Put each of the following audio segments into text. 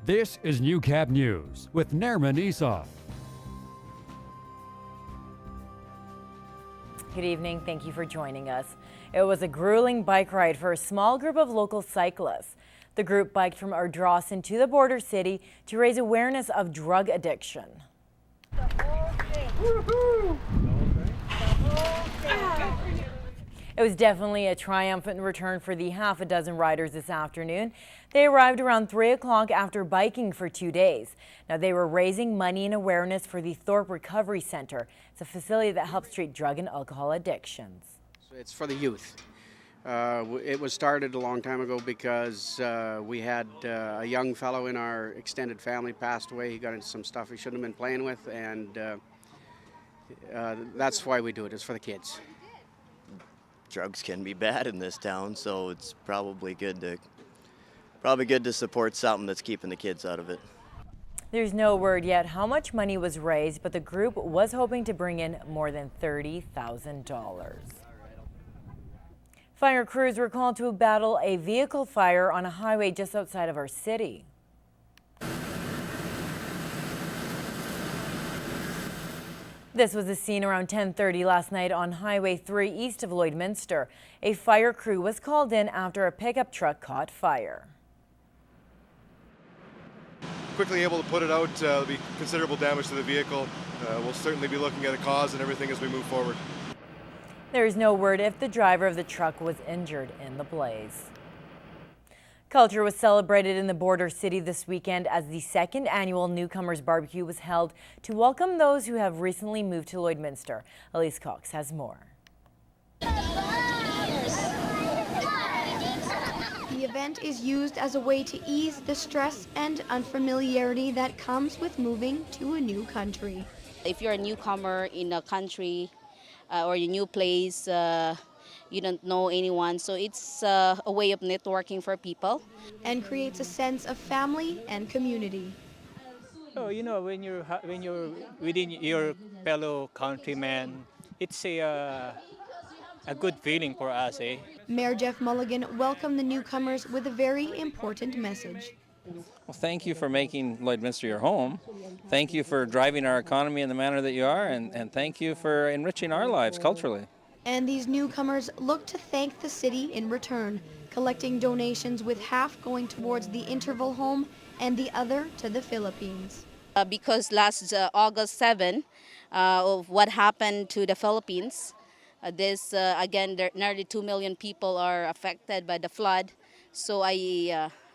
This is Newcap News with Nerman Esau. Good evening. Thank you for joining us. It was a grueling bike ride for a small group of local cyclists. The group biked from Ardrossan to the border city to raise awareness of drug addiction. It was definitely a triumphant return for the half a dozen riders this afternoon. They arrived around 3 o'clock after biking for 2 days. Now they were raising money and awareness for the Thorpe Recovery Center. It's a facility that helps treat drug and alcohol addictions. It's for the youth. It was started a long time ago because we had a young fellow in our extended family passed away. He got into some stuff he shouldn't have been playing with, and that's why we do it. It's for the kids. Drugs can be bad in this town, so it's probably good to support something that's keeping the kids out of it. There's no word yet how much money was raised, but the group was hoping to bring in more than $30,000. Fire crews were called to battle a vehicle fire on a highway just outside of our city. This was the scene around 10:30 last night on Highway 3 east of Lloydminster. A fire crew was called in after a pickup truck caught fire. Quickly able to put it out. There'll be considerable damage to the vehicle. We'll certainly be looking at a cause and everything as we move forward. There is no word if the driver of the truck was injured in the blaze. Culture was celebrated in the border city this weekend as the second annual Newcomers BBQ was held to welcome those who have recently moved to Lloydminster. Elise Cox has more. The event is used as a way to ease the stress and unfamiliarity that comes with moving to a new country. If you're a newcomer in a country or a new place, you don't know anyone, so it's a way of networking for people. And creates a sense of family and community. Oh, you know, when you're within your fellow countrymen, it's a good feeling for us, eh? Mayor Jeff Mulligan welcomed the newcomers with a very important message. Well, thank you for making Lloydminster your home. Thank you for driving our economy in the manner that you are, and thank you for enriching our lives culturally. And these newcomers look to thank the city in return, collecting donations with half going towards the interval home and the other to the Philippines. Because last August 7, of what happened to the Philippines, again, nearly 2 million people are affected by the flood. So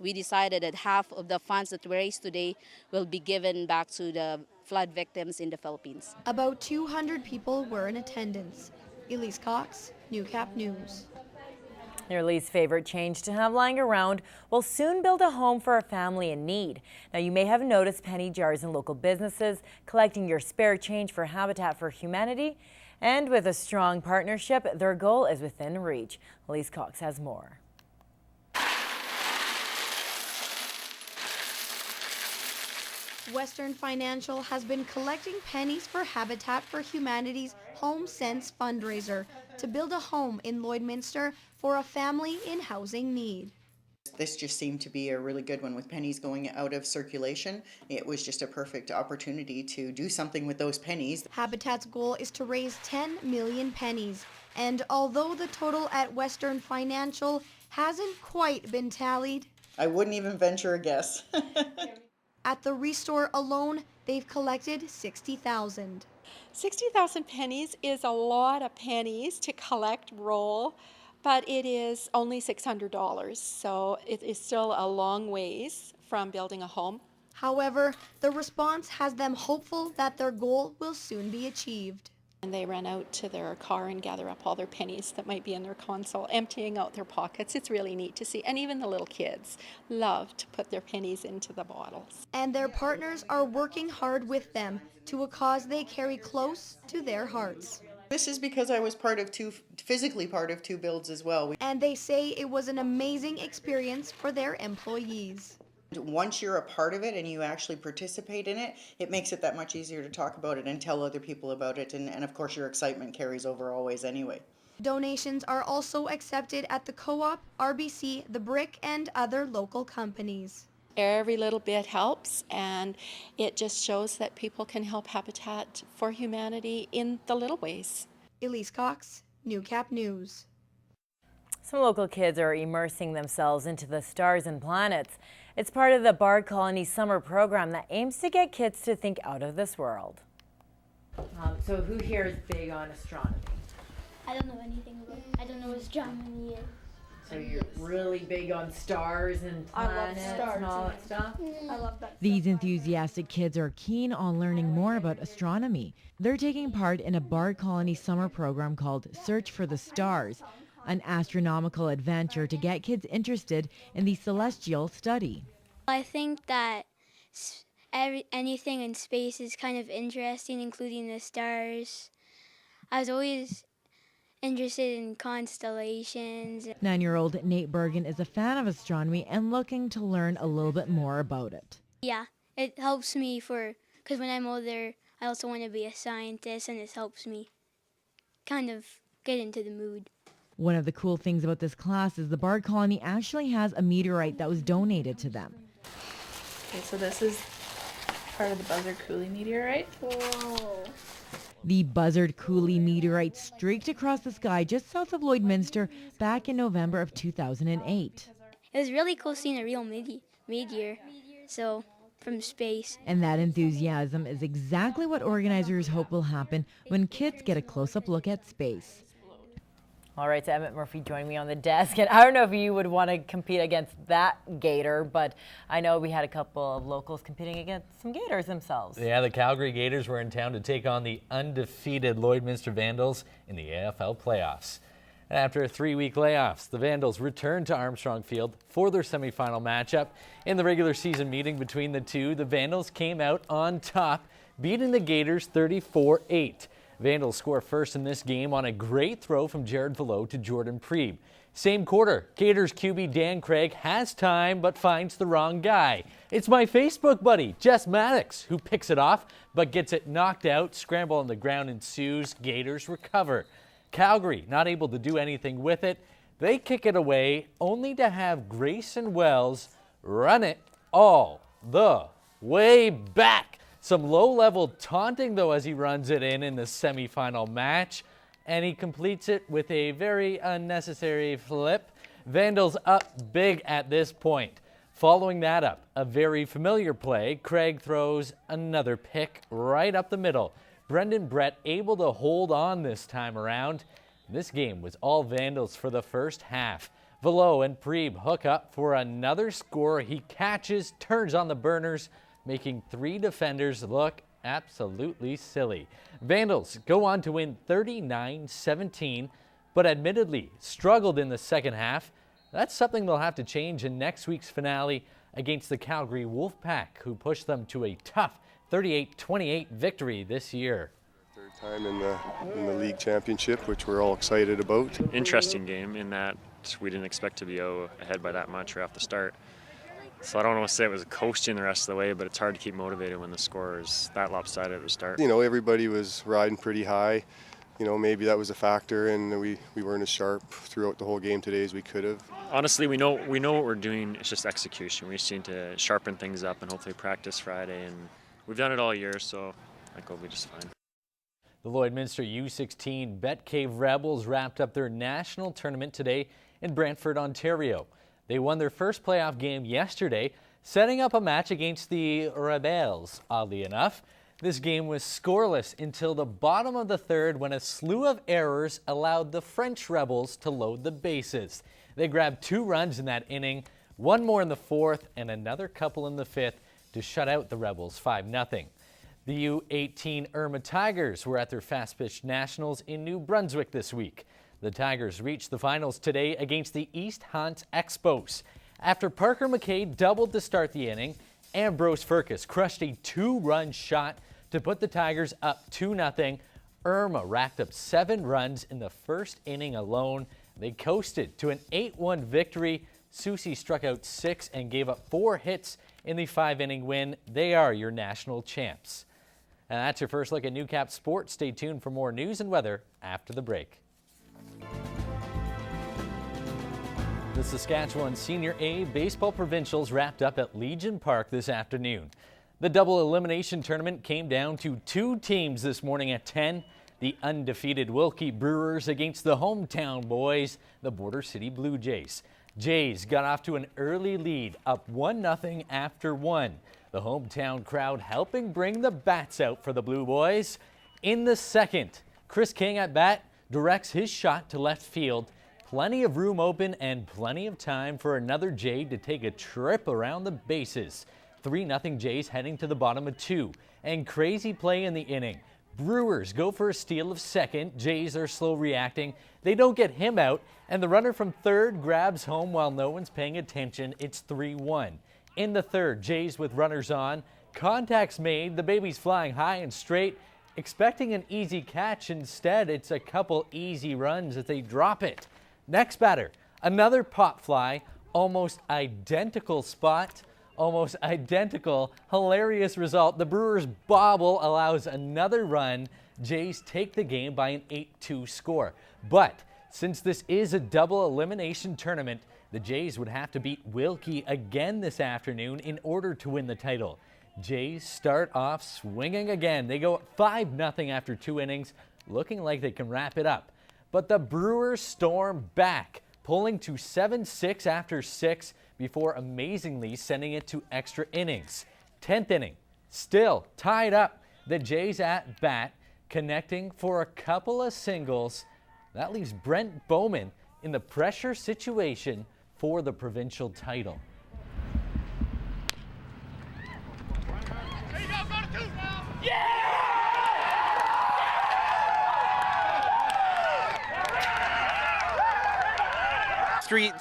we decided that half of the funds that we raised today will be given back to the flood victims in the Philippines. About 200 people were in attendance. Elise Cox, Newcap News. Their least favorite change to have lying around will soon build a home for a family in need. Now you may have noticed penny jars in local businesses collecting your spare change for Habitat for Humanity. And with a strong partnership, their goal is within reach. Elise Cox has more. Western Financial has been collecting pennies for Habitat for Humanity's Home Sense fundraiser to build a home in Lloydminster for a family in housing need. This just seemed to be a really good one with pennies going out of circulation. It was just a perfect opportunity to do something with those pennies. Habitat's goal is to raise 10 million pennies, and although the total at Western Financial hasn't quite been tallied, I wouldn't even venture a guess. At the Restore alone, they've collected 60,000. 60,000 pennies is a lot of pennies to collect roll, but it is only $600, so it is still a long ways from building a home. However, the response has them hopeful that their goal will soon be achieved. And they run out to their car and gather up all their pennies that might be in their console, emptying out their pockets. It's really neat to see. And even the little kids love to put their pennies into the bottles. And their partners are working hard with them to a cause they carry close to their hearts. This is because I was physically part of two builds as well. And they say it was an amazing experience for their employees. Once you're a part of it and you actually participate in it, it makes it that much easier to talk about it and tell other people about it. And of course your excitement carries over always anyway. Donations are also accepted at the Co-op, RBC, The Brick, and other local companies. Every little bit helps, and it just shows that people can help Habitat for Humanity in the little ways. Elise Cox, Newcap News. Some local kids are immersing themselves into the stars and planets. It's part of the Bard Colony summer program that aims to get kids to think out of this world. So who here is big on astronomy? I don't know anything about it. I don't know what astronomy is. So you're really big on stars and planets and all that stuff? I love that. These enthusiastic kids are keen on learning more about astronomy. They're taking part in a Bard Colony summer program called Search for the Stars, an astronomical adventure to get kids interested in the celestial study. I think that anything in space is kind of interesting, including the stars. I was always interested in constellations. 9-year-old Nate Bergen is a fan of astronomy and looking to learn a little bit more about it. Yeah, it helps me because when I'm older, I also want to be a scientist, and this helps me kind of get into the mood. One of the cool things about this class is the Bard Colony actually has a meteorite that was donated to them. Okay, so this is part of the Buzzard-Cooley meteorite. Whoa. The Buzzard-Cooley meteorite streaked across the sky just south of Lloydminster back in November of 2008. It was really cool seeing a real meteor, from space. And that enthusiasm is exactly what organizers hope will happen when kids get a close-up look at space. All right, so Emmett Murphy joined me on the desk, and I don't know if you would want to compete against that Gator, but I know we had a couple of locals competing against some Gators themselves. Yeah, the Calgary Gators were in town to take on the undefeated Lloydminster Vandals in the AFL playoffs. And after a 3-week layoffs, the Vandals returned to Armstrong Field for their semifinal matchup. In the regular season meeting between the two, the Vandals came out on top, beating the Gators 34-8. Vandals score first in this game on a great throw from Jared Velo to Jordan Preeb. Same quarter, Gators QB Dan Craig has time but finds the wrong guy. It's my Facebook buddy, Jess Maddox, who picks it off but gets it knocked out. Scramble on the ground ensues. Gators recover. Calgary not able to do anything with it. They kick it away only to have Grayson Wells run it all the way back. Some low-level taunting, though, as he runs it in the semifinal match, and he completes it with a very unnecessary flip. Vandals up big at this point. Following that up, a very familiar play, Craig throws another pick right up the middle. Brendan Brett able to hold on this time around. This game was all Vandals for the first half. Velo and Preeb hook up for another score. He catches, turns on the burners, making 3 defenders look absolutely silly. Vandals go on to win 39-17, but admittedly struggled in the second half. That's something they'll have to change in next week's finale against the Calgary Wolfpack, who pushed them to a tough 38-28 victory this year. Third time in the league championship, which we're all excited about. Interesting game in that we didn't expect to be ahead by that much right off the start. So I don't want to say it was coasting the rest of the way, but it's hard to keep motivated when the score is that lopsided at the start. You know, everybody was riding pretty high. You know, maybe that was a factor, and we weren't as sharp throughout the whole game today as we could have. Honestly, we know what we're doing. It's just execution. We just need to sharpen things up and hopefully practice Friday. And we've done it all year, so I think we'll be just fine. The Lloydminster U16 Bet Cave Rebels wrapped up their national tournament today in Brantford, Ontario. They won their first playoff game yesterday, setting up a match against the Rebels, oddly enough. This game was scoreless until the bottom of the third when a slew of errors allowed the French Rebels to load the bases. They grabbed 2 runs in that inning, 1 more in the fourth, and another couple in the fifth to shut out the Rebels 5-0. The U18 Irma Tigers were at their fast-pitch nationals in New Brunswick this week. The Tigers reached the finals today against the East Hunt Expos. After Parker McKay doubled to start the inning, Ambrose Furcus crushed a 2-run shot to put the Tigers up 2-0. Irma racked up 7 runs in the first inning alone. They coasted to an 8-1 victory. Susie struck out 6 and gave up 4 hits in the 5-inning win. They are your national champs. And that's your first look at Newcap Sports. Stay tuned for more news and weather after the break. The Saskatchewan Senior A Baseball Provincials wrapped up at Legion Park this afternoon. The double elimination tournament came down to 2 teams this morning at 10. The undefeated Wilkie Brewers against the hometown boys, the Border City Blue Jays. Jays got off to an early lead, up 1-0 after 1. The hometown crowd helping bring the bats out for the Blue Boys. In the second, Chris King at bat directs his shot to left field. Plenty of room open and plenty of time for another Jay to take a trip around the bases. 3-0 Jays heading to the bottom of 2. And crazy play in the inning. Brewers go for a steal of second. Jays are slow reacting. They don't get him out, and the runner from third grabs home while no one's paying attention. It's 3-1. In the third, Jays with runners on. Contact's made. The baby's flying high and straight, expecting an easy catch. Instead, it's a couple easy runs as they drop it. Next batter, another pop fly, almost identical spot, almost identical, hilarious result. The Brewers' bobble allows another run. Jays take the game by an 8-2 score. But since this is a double elimination tournament, the Jays would have to beat Wilkie again this afternoon in order to win the title. Jays start off swinging again. They go 5-0 after 2 innings, looking like they can wrap it up. But the Brewers storm back, pulling to 7-6 after 6 before amazingly sending it to extra innings. 10th inning, still tied up. The Jays at bat, connecting for a couple of singles. That leaves Brent Bowman in the pressure situation for the provincial title.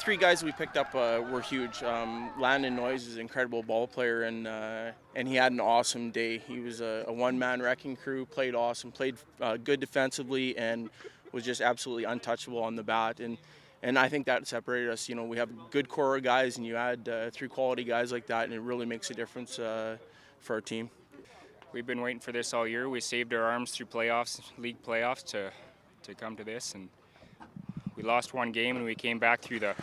Three guys we picked up were huge. Landon Noyes is an incredible ball player, and he had an awesome day. He was a one-man wrecking crew, played awesome, played good defensively, and was just absolutely untouchable on the bat. And I think that separated us. You know, we have good core guys, and you add 3 quality guys like that, and it really makes a difference for our team. We've been waiting for this all year. We saved our arms through playoffs, league playoffs, to come to this, and we lost 1 game, and we came back through the.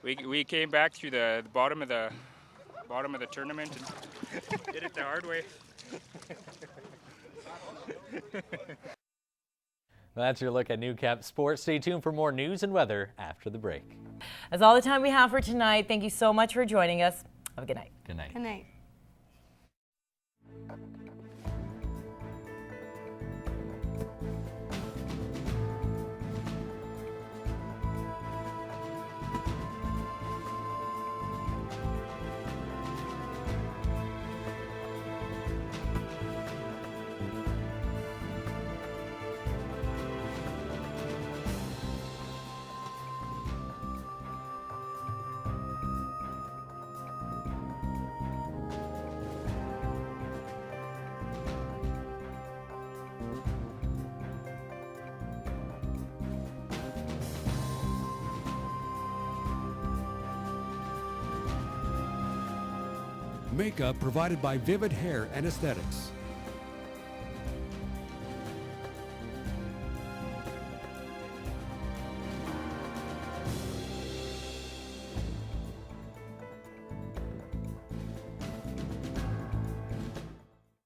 we came back through the bottom of the tournament and did it the hard way. That's your look at Newcap Sports. Stay tuned for more news and weather after the break. That's all the time we have for tonight. Thank you so much for joining us. Have a good night. Good night. Good night. Makeup provided by Vivid Hair and Aesthetics.